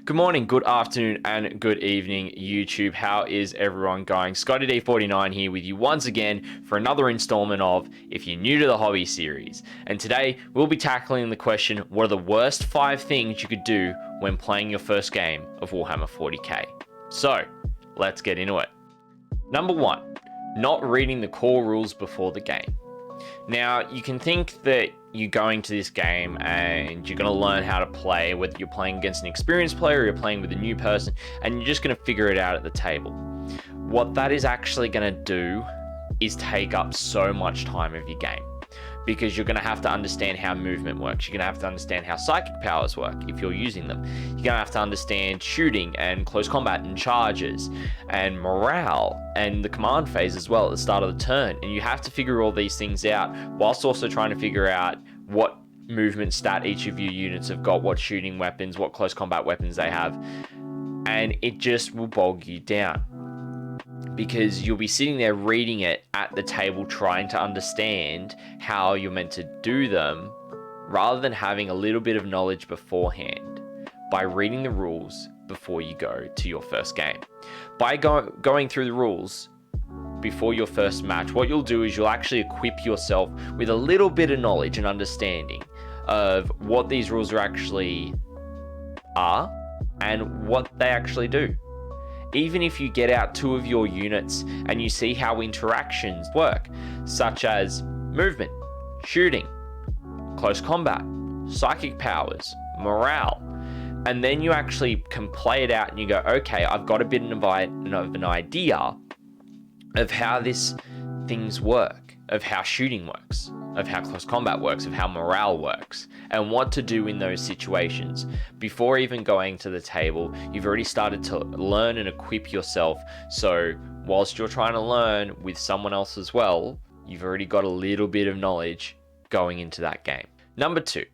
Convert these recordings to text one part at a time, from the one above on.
Good morning, good afternoon, and good evening, YouTube. How is everyone going? Scotty D49 here with you once again for another installment of If You're New to the Hobby series. And today we'll be tackling the question, what are the worst 5 things you could do when playing your first game of Warhammer 40k? So, let's get into it. Number 1, not reading the core rules before the game. Now, you can think that you're going to this game and you're going to learn how to play, whether you're playing against an experienced player or you're playing with a new person, and you're just going to figure it out at the table. What that is actually going to do is take up so much time of your game, because you're going to have to understand how movement works. You're going to have to understand how psychic powers work if you're using them. You're going to have to understand shooting and close combat and charges and morale and the command phase as well at the start of the turn. And you have to figure all these things out whilst also trying to figure out what movement stat each of your units have got, what shooting weapons, what close combat weapons they have. And it just will bog you down, because you'll be sitting there reading it at the table trying to understand how you're meant to do them, rather than having a little bit of knowledge beforehand by reading the rules before you go to your first game. By going through the rules before your first match, what you'll do is you'll actually equip yourself with a little bit of knowledge and understanding of what these rules are and what they actually do. Even if you get out 2 of your units and you see how interactions work, such as movement, shooting, close combat, psychic powers, morale, and then you actually can play it out and you go, okay, I've got a bit of an idea of how things work, of how shooting works, of how close combat works, of how morale works, and what to do in those situations. Before even going to the table, you've already started to learn and equip yourself. So whilst you're trying to learn with someone else as well, you've already got a little bit of knowledge going into that game. Number 2,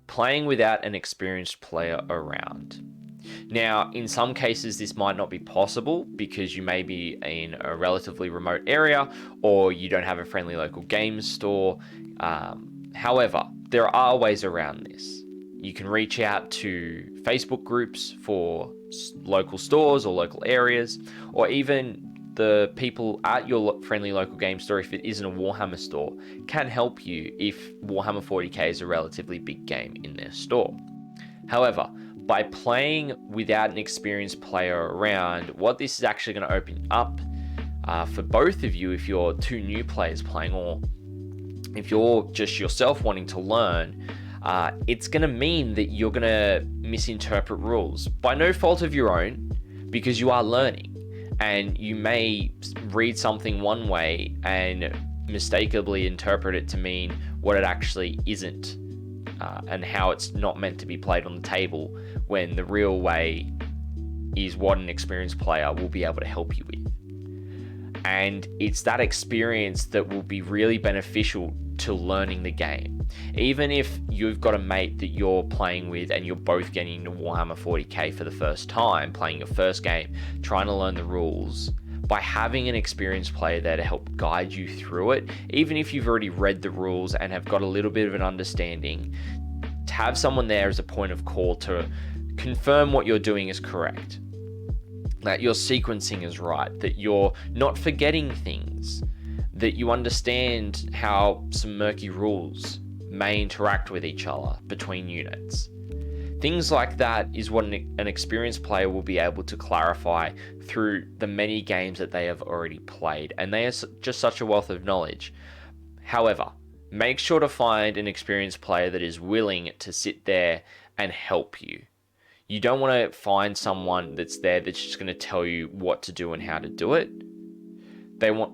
playing without an experienced player around. Now, in some cases, this might not be possible because you may be in a relatively remote area or you don't have a friendly local games store. However, there are ways around this. You can reach out to Facebook groups for local stores or local areas, or even the people at your friendly local game store, if it isn't a Warhammer store, can help you if Warhammer 40k is a relatively big game in their store. However, by playing without an experienced player around, what this is actually going to open up for both of you, if you're 2 new players playing, or if you're just yourself wanting to learn, it's going to mean that you're going to misinterpret rules by no fault of your own, because you are learning, and you may read something one way and mistakenly interpret it to mean what it actually isn't, and how it's not meant to be played on the table, when the real way is what an experienced player will be able to help you with. And it's that experience that will be really beneficial to learning the game. Even if you've got a mate that you're playing with and you're both getting into Warhammer 40k for the first time, playing your first game, trying to learn the rules, by having an experienced player there to help guide you through it, even if you've already read the rules and have got a little bit of an understanding, to have someone there as a point of call to confirm what you're doing is correct, that your sequencing is right, that you're not forgetting things, that you understand how some murky rules may interact with each other between units. Things like that is what an experienced player will be able to clarify through the many games that they have already played, and they are just such a wealth of knowledge. However, make sure to find an experienced player that is willing to sit there and help you. You don't want to find someone that's there that's just going to tell you what to do and how to do it.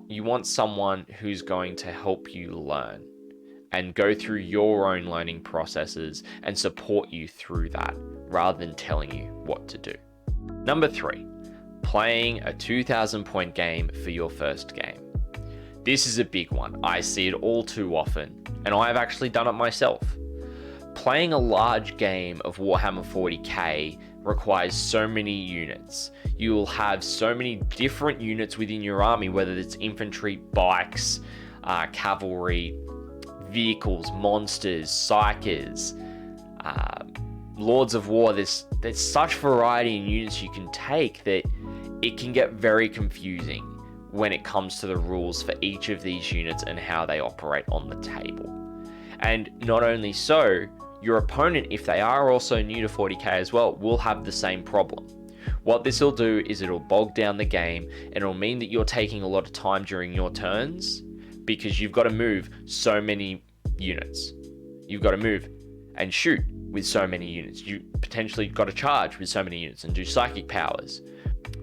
You want someone who's going to help you learn and go through your own learning processes and support you through that, rather than telling you what to do. Number 3, playing a 2,000 point game for your first game. This is a big one. I see it all too often, and I've actually done it myself. Playing a large game of Warhammer 40k requires so many units. You will have so many different units within your army, whether it's infantry, bikes, cavalry, vehicles, monsters, psykers, Lords of War, there's such variety in units you can take that it can get very confusing when it comes to the rules for each of these units and how they operate on the table. And not only so, your opponent, if they are also new to 40k as well, will have the same problem. What this will do is it'll bog down the game, and it'll mean that you're taking a lot of time during your turns because you've got to move so many units. You've got to move and shoot with so many units. You potentially got to charge with so many units and do psychic powers.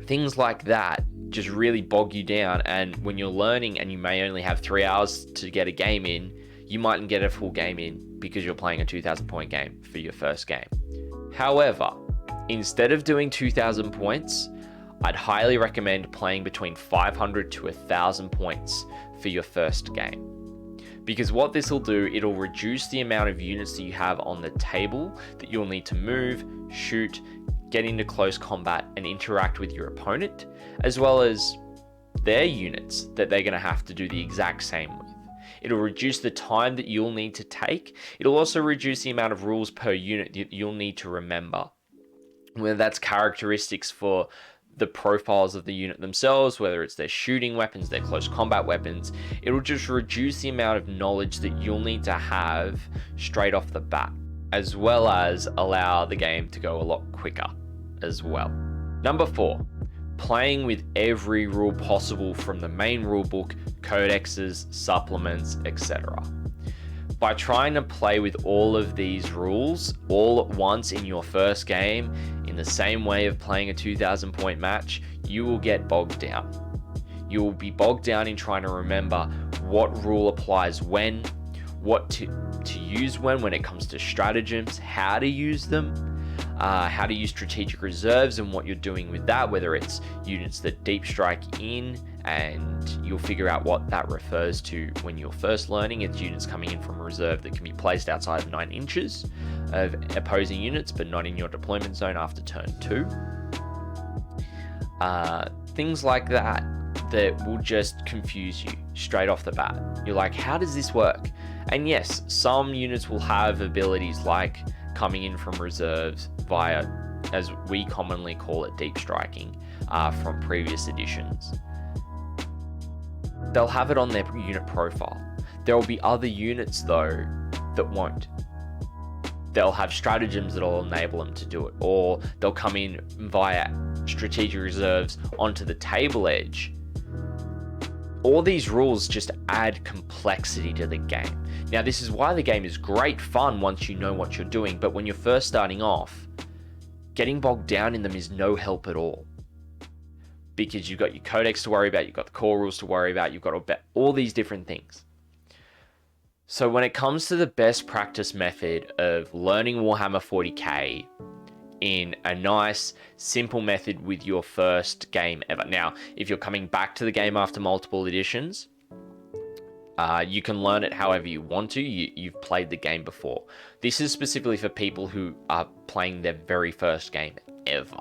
Things like that just really bog you down, and when you're learning and you may only have 3 hours to get a game in, you mightn't get a full game in because you're playing a 2,000 point game for your first game. However, instead of doing 2,000 points, I'd highly recommend playing between 500 to 1,000 points for your first game. Because what this will do, it'll reduce the amount of units that you have on the table that you'll need to move, shoot, get into close combat, and interact with your opponent, as well as their units that they're going to have to do the exact same with. It'll reduce the time that you'll need to take. It'll also reduce the amount of rules per unit that you'll need to remember. Whether that's characteristics for the profiles of the unit themselves, whether it's their shooting weapons, their close combat weapons, it'll just reduce the amount of knowledge that you'll need to have straight off the bat, as well as allow the game to go a lot quicker as well. Number 4, playing with every rule possible from the main rulebook, codexes, supplements, etc. By trying to play with all of these rules all at once in your first game, in the same way of playing a 2,000 point match, you will get bogged down. You will be bogged down in trying to remember what rule applies when, what to use when it comes to stratagems, how to use them, how to use strategic reserves and what you're doing with that, whether it's units that deep strike in, and you'll figure out what that refers to when you're first learning. It's units coming in from reserve that can be placed outside of 9 inches of opposing units, but not in your deployment zone after turn 2. Things like that will just confuse you straight off the bat. You're like, how does this work? And yes, some units will have abilities like coming in from reserves via, as we commonly call it, deep striking from previous editions. They'll have it on their unit profile. There will be other units though that won't. They'll have stratagems that'll enable them to do it, or they'll come in via strategic reserves onto the table edge. All these rules just add complexity to the game. Now, this is why the game is great fun once you know what you're doing, but when you're first starting off, getting bogged down in them is no help at all. Because you've got your codex to worry about, you've got the core rules to worry about, you've got all these different things. So when it comes to the best practice method of learning Warhammer 40k in a nice, simple method with your first game ever. Now, if you're coming back to the game after multiple editions, you can learn it however you want to. You've played the game before. This is specifically for people who are playing their very first game ever.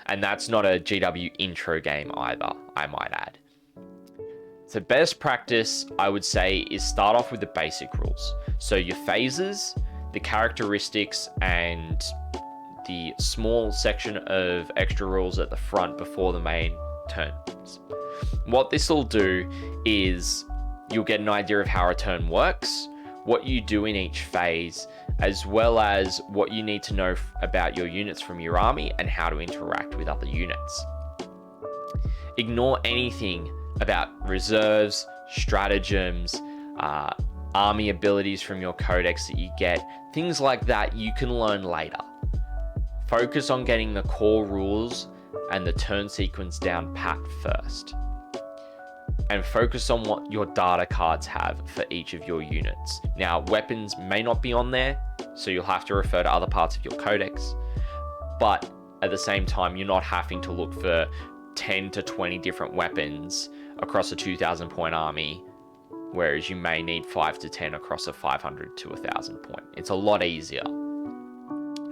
And that's not a GW intro game either, I might add. So best practice, I would say, is start off with the basic rules. So your phases, the characteristics, and the small section of extra rules at the front before the main turns. What this will do is you'll get an idea of how a turn works, what you do in each phase, as well as what you need to know about your units from your army and how to interact with other units. Ignore anything about reserves, stratagems, army abilities from your codex that you get. Things like that you can learn later. Focus on getting the core rules and the turn sequence down pat first. And focus on what your data cards have for each of your units. Now, weapons may not be on there, so you'll have to refer to other parts of your codex. But at the same time, you're not having to look for 10 to 20 different weapons across a 2,000 point army, whereas you may need 5 to 10 across a 500 to 1,000 point. It's a lot easier.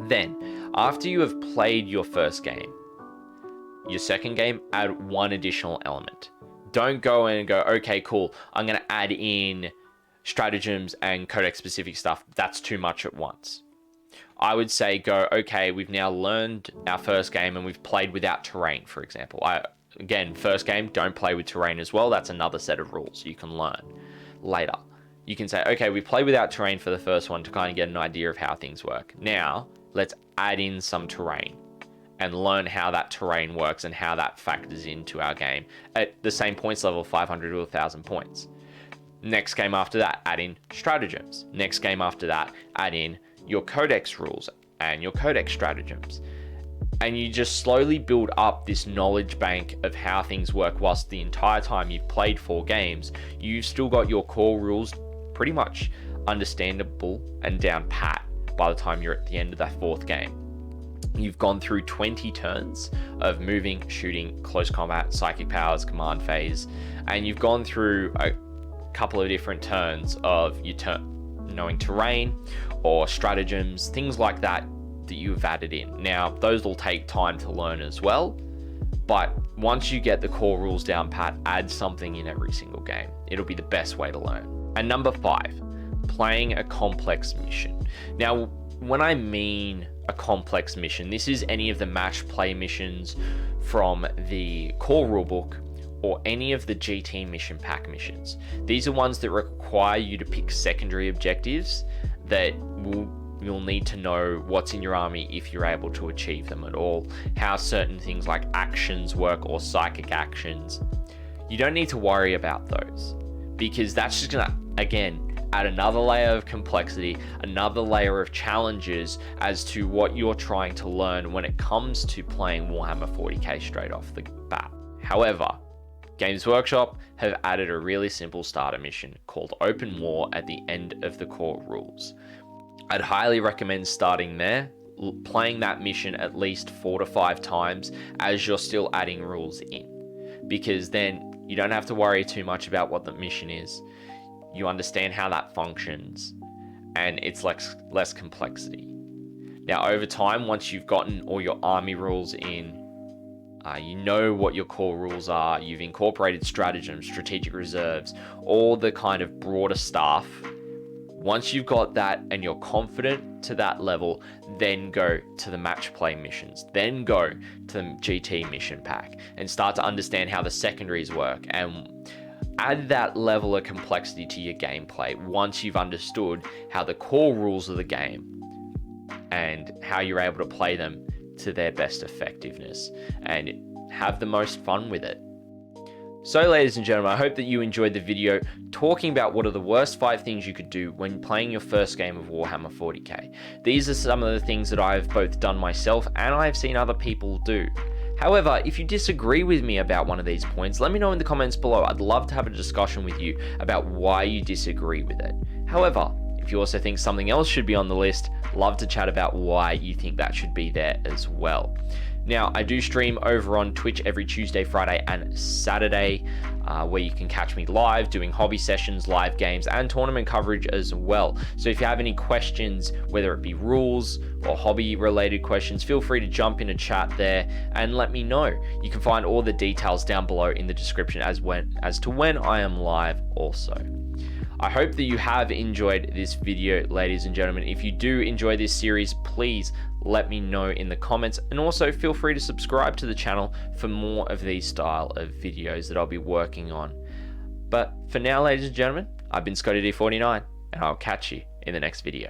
Then, after you have played your first game, your second game, add one additional element. Don't go in and go, okay, cool, I'm going to add in stratagems and codex specific stuff. That's too much at once. I would say go, okay, we've now learned our first game and we've played without terrain, for example. Again, first game, don't play with terrain as well. That's another set of rules you can learn later. You can say, okay, we played without terrain for the first one to kind of get an idea of how things work. Now, let's add in some terrain and learn how that terrain works and how that factors into our game at the same points level, 500 to 1,000 points. Next game after that, add in stratagems. Next game after that, add in your codex rules and your codex stratagems. And you just slowly build up this knowledge bank of how things work, whilst the entire time you've played 4 games, you've still got your core rules pretty much understandable and down pat by the time you're at the end of that 4th game. You've gone through 20 turns of moving, shooting, close combat, psychic powers, command phase, and you've gone through a couple of different turns of knowing terrain or stratagems, things like that you've added in. Now, those will take time to learn as well, but once you get the core rules down pat, add something in every single game. It'll be the best way to learn. And number 5, playing a complex mission. Now, when I mean a complex mission, this is any of the match play missions from the core rulebook or any of the GT mission pack missions. These are ones that require you to pick secondary objectives that you'll need to know what's in your army if you're able to achieve them at all, how certain things like actions work or psychic actions. You don't need to worry about those, because that's just gonna, again, add another layer of complexity, another layer of challenges as to what you're trying to learn when it comes to playing Warhammer 40k straight off the bat. However, Games Workshop have added a really simple starter mission called Open War at the end of the core rules. I'd highly recommend starting there, playing that mission at least 4 to 5 times as you're still adding rules in, because then you don't have to worry too much about what the mission is. You understand how that functions, and it's less complexity. Now, over time, once you've gotten all your army rules in, you know what your core rules are, you've incorporated stratagems, strategic reserves, all the kind of broader stuff. Once you've got that and you're confident to that level, then go to the match play missions, then go to the GT mission pack and start to understand how the secondaries work and add that level of complexity to your gameplay once you've understood how the core rules of the game and how you're able to play them to their best effectiveness and have the most fun with it. So, ladies and gentlemen, I hope that you enjoyed the video talking about what are the worst 5 things you could do when playing your first game of Warhammer 40k. These are some of the things that I've both done myself and I've seen other people do. However, if you disagree with me about one of these points, let me know in the comments below. I'd love to have a discussion with you about why you disagree with it. However, if you also think something else should be on the list, love to chat about why you think that should be there as well. Now, I do stream over on Twitch every Tuesday, Friday, and Saturday, where you can catch me live doing hobby sessions, live games, and tournament coverage as well. So if you have any questions, whether it be rules or hobby-related questions, feel free to jump in a chat there and let me know. You can find all the details down below in the description as to when I am live also. I hope that you have enjoyed this video, ladies and gentlemen. If you do enjoy this series, please let me know in the comments, and also feel free to subscribe to the channel for more of these style of videos that I'll be working on. But for now, ladies and gentlemen, I've been Scotty D49, and I'll catch you in the next video.